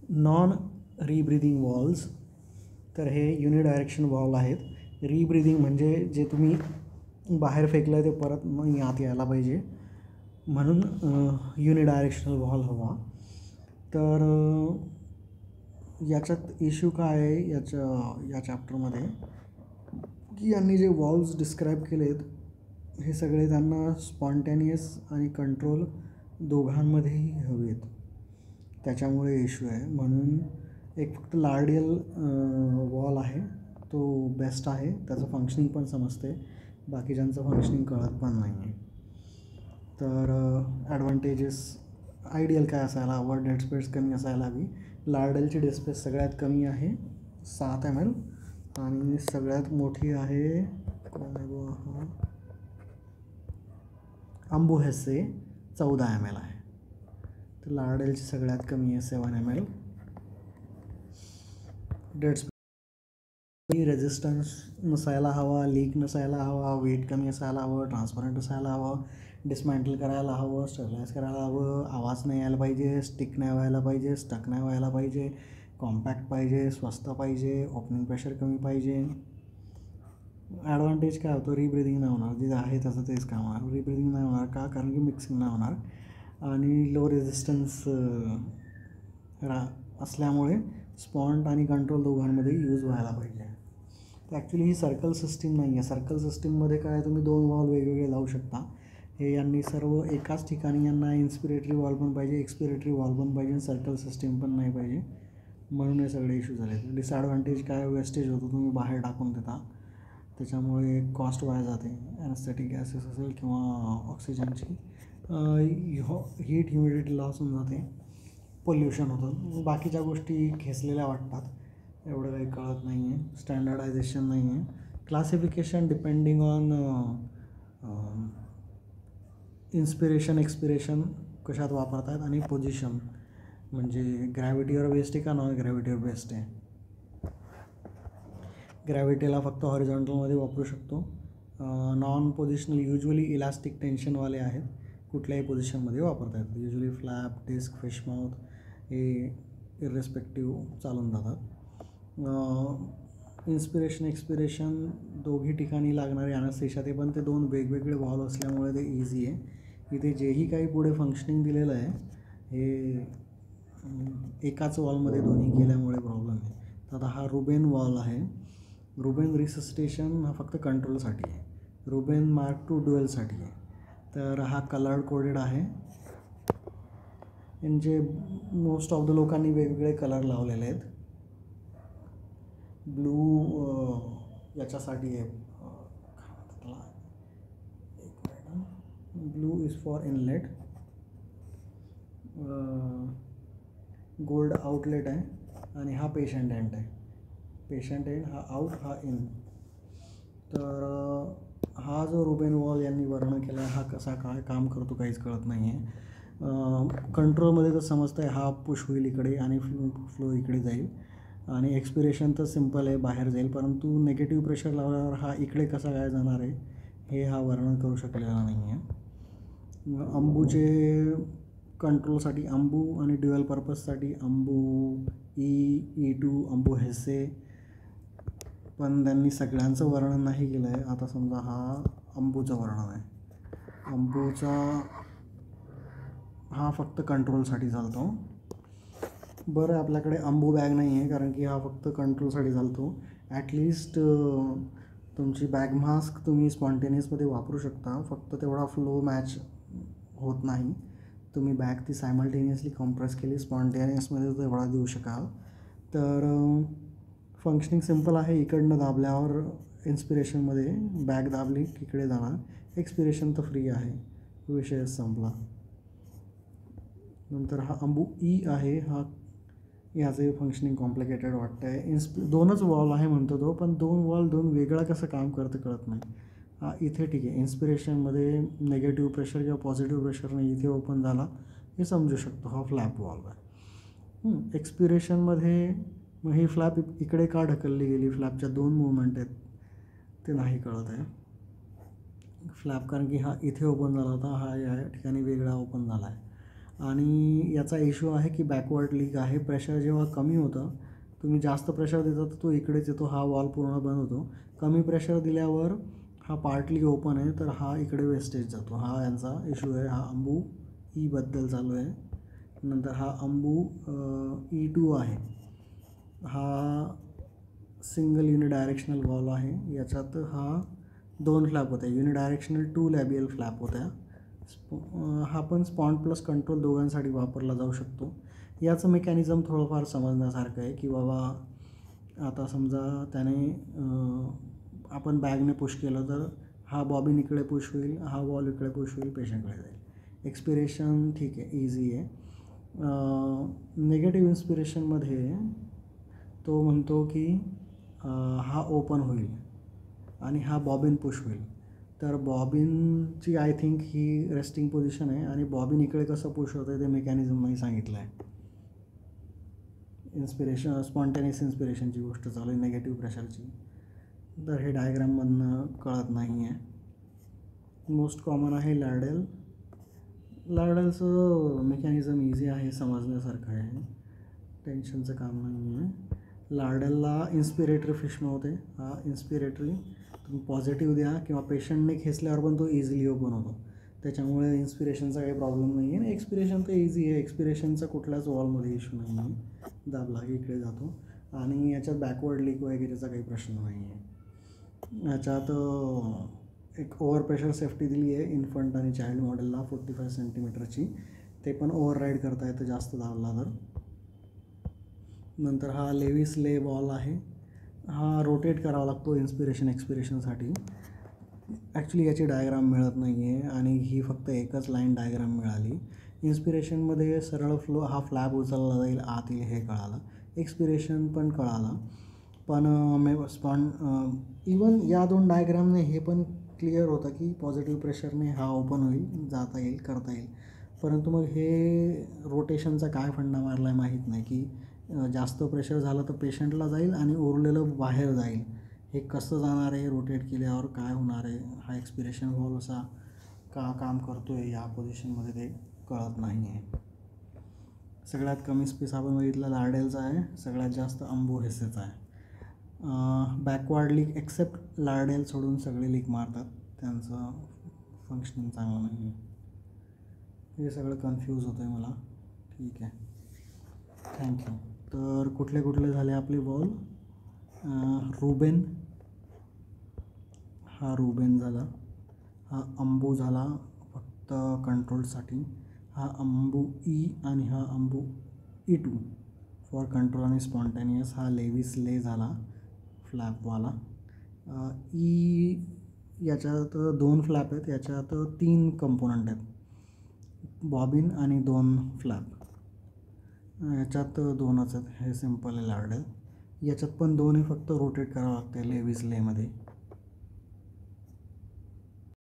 Non rebreathing walls. तर हे unidirection wall आहेत. रीब्रीदिंग म्हणजे जे तुम्ही बाहेर फेकलं ते परत मग आत यायला पाहिजे, म्हणून युनिडायरेक्शनल वॉल हवा. तर याच्यात इश्यू काय आहे या चॅप्टरमध्ये, की यांनी जे वॉल्स डिस्क्राईब केलेत हे सगळे त्यांना स्पॉन्टॅनियस आणि कंट्रोल दोघांमध्येही हवेत, त्याच्यामुळे इश्यू आहे. म्हणून एक फक्त लार्डियल वॉल आहे तो बेस्ट आहे, त्याचं फंक्शनिंग पण समजते, बाकीच्यांचं फंक्शनिंग कळत पण नाही आहे. तर ॲडव्हान्टेजेस आयडियल काय असायला हवं, डेड स्पेस कमी असायला हवी. लार्डियलची डेड स्पेस सगळ्यात कमी आहे 7 ml आणि सगळ्यात मोठी आहे अंबू हेसे 14 ml आहे. तर लार्डेलची सगळ्यात कमी आहे 7 ml. डेड स्पेस रेजिस्टन्स नसायला हवा, लीक नसायला हवा, वेट कमी असायला हवं, ट्रान्सपरंट असायला हवं, डिसमॅन्टल करायला हवं, स्टेबलाइज करायला हवं, आवाज नाही यायला पाहिजे, स्टिक नाही व्हायला पाहिजे, स्टक नाही व्हायला पाहिजे, कॉम्पॅक्ट पाहिजे, स्वस्त पाहिजे, ओपनिंग प्रेशर कमी पाहिजे. ॲडव्हान्टेज काय होतं, रीब्रिदिंग नाही होणार, जे आहे त्याचं तेच काम होणार. रीब्रिदिंग नाही होणार का, कारण की मिक्सिंग नाही होणार आणि लो रेजिस्टन्स असल्यामुळे स्पॉन्ट आणि कंट्रोल दोघांमध्ये यूज व्हायला पाहिजे. तर ॲक्च्युली ही सर्कल सिस्टीम नाही आहे. सर्कल सिस्टीममध्ये काय, तुम्ही 2 वॉल वेगवेगळे लावू शकता. हे यांनी सर्व एकाच ठिकाणी, यांना इन्स्पिरेटरी वॉल पण पाहिजे, एक्सपिरेटरी वॉल पण पाहिजे, सर्कल सिस्टीम पण नाही पाहिजे, म्हणून हे सगळे इश्यू झाले. डिसॲडव्हान्टेज काय, वेस्टेज होतो, तुम्ही बाहेर टाकून देता, त्याच्यामुळे कॉस्ट वाया जाते. ॲनेस्थेटिक गॅसेस असेल किंवा ऑक्सिजनची हीट ह्युमिडिटी लॉस होऊन जाते, पोल्युशन होतं, बाकीच्या गोष्टी खेचलेल्या वाटतात, एवढं काही कळत नाही आहे. स्टँडर्डायझेशन नाही आहे. Classification depending on inspiration expiration कशात वापरत आहेत आणि पोझिशन, म्हणजे ग्रॅव्हिटीवर बेस्ड आहे का नॉन ग्रॅव्हिटीवर बेस्ड आहे. ग्रॅव्हिटीला फक्त हॉरिझॉन्टलमध्ये वापरू शकतो. नॉन पोझिशनल युजली इलास्टिक टेन्शनवाले आहेत, कुठल्याही पोझिशनमध्ये वापरता येतात. Usually flap, disc, fish mouth हे इररेस्पेक्टिव्ह चालून जातात. इन्स्पिरेशन एक्सपिरेशन दोघी ठिकाणी लागणारे ॲनेस्थेशिया, ते पण ते 2 वेगवेगळे वॉल असल्यामुळे ते इझी आहे. इथे जेही काही पुढे फंक्शनिंग दिलेलं आहे हे एकाच वॉलमध्ये दोन्ही केल्यामुळे प्रॉब्लेम आहे. तर आता हा रुबेन वॉल आहे. रुबेन रिसस्टेशन हा फक्त कंट्रोलसाठी आहे, रुबेन मार्क II ड्युएलसाठी आहे. तर हा कलर्ड कोडेड आहे. म्हणजे मोस्ट ऑफ द लोकांनी वेगवेगळे कलर लावलेले आहेत. ब्लू याच्यासाठी आहे, blue is for inlet, gold outlet आहे आणि हा पेशंट एंड आहे. पेशंट एंड हा आउट, हा इन. तर हा जो रुबेन वॉल यांनी वर्णन केला आहे हा कसा काय काम करतो काहीच कळत नाही आहे. कंट्रोलमध्ये तर समजतं आहे हा पुश होईल इकडे आणि फ्लो इकडे जाईल, आणि एक्सपिरेशन तर सिम्पल आहे, बाहेर जाईल, परंतु नेगेटिव्ह प्रेशर लावल्यावर हा इकडे कसा काय जाणार आहे हे हा वर्णन करू शकलेला नाही आहे. अंबूचे कंट्रोलसाठी अंबू आणि ड्युअल पर्पजसाठी अंबू E2 अंबू हेसे, पण त्यांनी सगळ्यांचं वर्णन नाही केलं आहे. आता समजा हा अंबूचं वर्णन आहे. अंबूचा हा फक्त कंट्रोलसाठी चालतो. बरं, आपल्याकडे अंबू बॅग नाही आहे कारण की हा फक्त कंट्रोलसाठी चालतो. ॲटलिस्ट तुमची बॅग मास्क तुम्ही स्पॉन्टेनियसमध्ये वापरू शकता, फक्त तेवढा फ्लो मॅच होत नाही. तुम्ही बॅग ती सायमल्टेनियसली कॉम्प्रेस केली, स्पॉन्टेनियसमध्ये तेवढा देऊ शकाल. तर फंक्शनिंग सिम्पल आहे. इकडनं दाबल्यावर इन्स्पिरेशनमध्ये बॅग दाबली की इकडे जाणार, एक्सपिरेशन तर फ्री आहे, विषय संपला. नंतर हा अंबू ई आहे, हा ह्याचे फंक्शनिंग कॉम्प्लिकेटेड वाटतं आहे. 2च वॉल आहे म्हणतो तो, पण 2 वॉल 2 वेगळं कसं काम करतं कळत नाही. हा इथे ठीक आहे, इन्स्पिरेशनमध्ये नेगेटिव्ह प्रेशर किंवा पॉझिटिव्ह प्रेशरने इथे ओपन झाला हे समजू शकतो, हा फ्लॅप वॉल्व आहे. एक्सपिरेशनमध्ये मग ही फ्लॅप इकडे का ढकलली गेली, फ्लॅपच्या 2 मूवमेंट आहेत ते नाही कळत आहे. फ्लॅप कारण की हा इथे ओपन झाला होता, हा या ठिकाणी वेगळा ओपन झाला आहे. आणि याचा इश्यू आहे की बॅकवर्ड लीक आहे. प्रेशर जेव्हा कमी होतं, तुम्ही जास्त प्रेशर देता तर तो इकडेच येतो, हा वॉल पूर्ण बंद होतो. कमी प्रेशर दिल्यावर हा पार्टली ओपन आहे, तर हा इकडे वेस्टेज जातो. हा यांचा इश्यू आहे. हा अंबू ईबद्दल चालू आहे. नंतर हा अंबू E2 आहे. हा सिंगल युनिडायरेक्शनल वॉल आहे. याच्यात हा 2 फ्लॅप होत्या, युनिडायरेक्शनल 2 लॅबियल फ्लॅप होत्या. हा पण स्पॉन्ड प्लस कंट्रोल दोघांसाठी वापरला जाऊ शकतो. याचं मेकॅनिझम थोडंफार समजण्यासारखं आहे की बाबा आता समजा त्याने आपण बॅगने पुश केलं तर हा बॉबिन इकडे पुश होईल, हा वॉल इकडे पुश होईल, पेशंटकडे जाईल. एक्सपिरेशन ठीक आहे, इझी आहे. निगेटिव्ह इन्स्पिरेशनमध्ये तो म्हणतो की हा ओपन होईल आणि हा बॉबिन पुश होईल. तर बॉबिनची आय थिंक ही रेस्टिंग पोझिशन आहे आणि बॉबिन इकडे कसं पुश होतं आहे ते मेकॅनिझम नाही सांगितलं आहे. इन्स्पिरेशन स्पॉन्टेनियस इन्स्पिरेशनची गोष्ट चालू आहे, निगेटिव्ह प्रेशरची. तर हे डायग्राममधनं कळत नाही आहे. मोस्ट कॉमन आहे लार्डेल. लार्डेलचं मेकॅनिझम इझी आहे, समजण्यासारखं आहे, टेन्शनचं काम नाही आहे. लार्डेलला इन्स्पिरेटरी फिशमा होते. हा इन्स्पिरेटरी तुम्ही पॉझिटिव्ह द्या किंवा पेशंटने खेचल्यावर पण तो इझिली ओपन होतो. त्याच्यामुळे इन्स्पिरेशनचा काही प्रॉब्लेम नाही आहे. आणि एक्सपिरेशन तर इझी आहे, एक्सपिरेशनचा कुठल्याच वॉलमध्ये इश्यू नाही आहे. दाबला की इकडे जातो आणि याच्यात बॅकवर्ड लीक वगैरेचा काही प्रश्न नाही आहे. याच्यात एक ओव्हर प्रेशर सेफ्टी दिली आहे इन्फंट आणि चाइल्ड मॉडेलला 45 सेंटीमीटरची. ते पण ओव्हर राईड करता येतं जास्त दाबला तर. नंतर हा लेविस ले बॉल आहे. हा रोटेट करावा लागतो इन्स्पिरेशन एक्सपिरेशनसाठी. ॲक्च्युली याची डायग्राम मिळत नाही आहे आणि ही फक्त एकच लाईन डायग्राम मिळाली. इन्स्पिरेशनमध्ये सरळ फ्लो हा फ्लॅप उचलला जाईल, आत येईल हे कळालं. एक्सपिरेशन पण कळालं. पण इवन या 2 डायग्रामने हे पण क्लिअर होतं की पॉझिटिव्ह प्रेशरने हा ओपन होईल, जाता येईल, करता येईल. परंतु मग हे रोटेशनचा काय फंडा मारला आहे माहीत नाही की जास्त प्रेशर झालं तर पेशंटला जाईल आणि उरलेलं बाहेर जाईल. हे कसं जाणार आहे, रोटेट केल्यावर काय होणार आहे, हा एक्सपिरेशन वॉल असा का काम करतो आहे या पोझिशनमध्ये ते कळत नाही आहे. सगळ्यात कमी स्पेस आपण बघितलं लार्डेलचा आहे, सगळ्यात जास्त अंबू हेसेचा आहे. बॅकवर्ड लीक एक्सेप्ट लार्डेल सोडून सगळे लीक मारतात, त्यांचं फंक्शनिंग चांगलं नाही आहे. हे सगळं कन्फ्यूज होतं आहे मला. ठीक आहे, थँक्यू. तर कुठले कुठले झाले आपले बॉल? रुबेन, हा रुबेन झाला. हा अंबू झाला फक्त कंट्रोलसाठी. हा अंबू ई आणि हा अंबू E2 फॉर कंट्रोल आणि स्पॉन्टेनियस. हा लेविस ले झाला फ्लॅपवाला. ई याच्यात 2 फ्लॅप आहेत, याच्यात 3 कंपोनंट आहेत, बॉबिन आणि 2 फ्लॅप. याच्यात 2च आहेत, हे सिम्पल आहे लार्डेल. याच्यात पण 2 फक्त रोटेट करावं लागते लेविस लेमध्ये.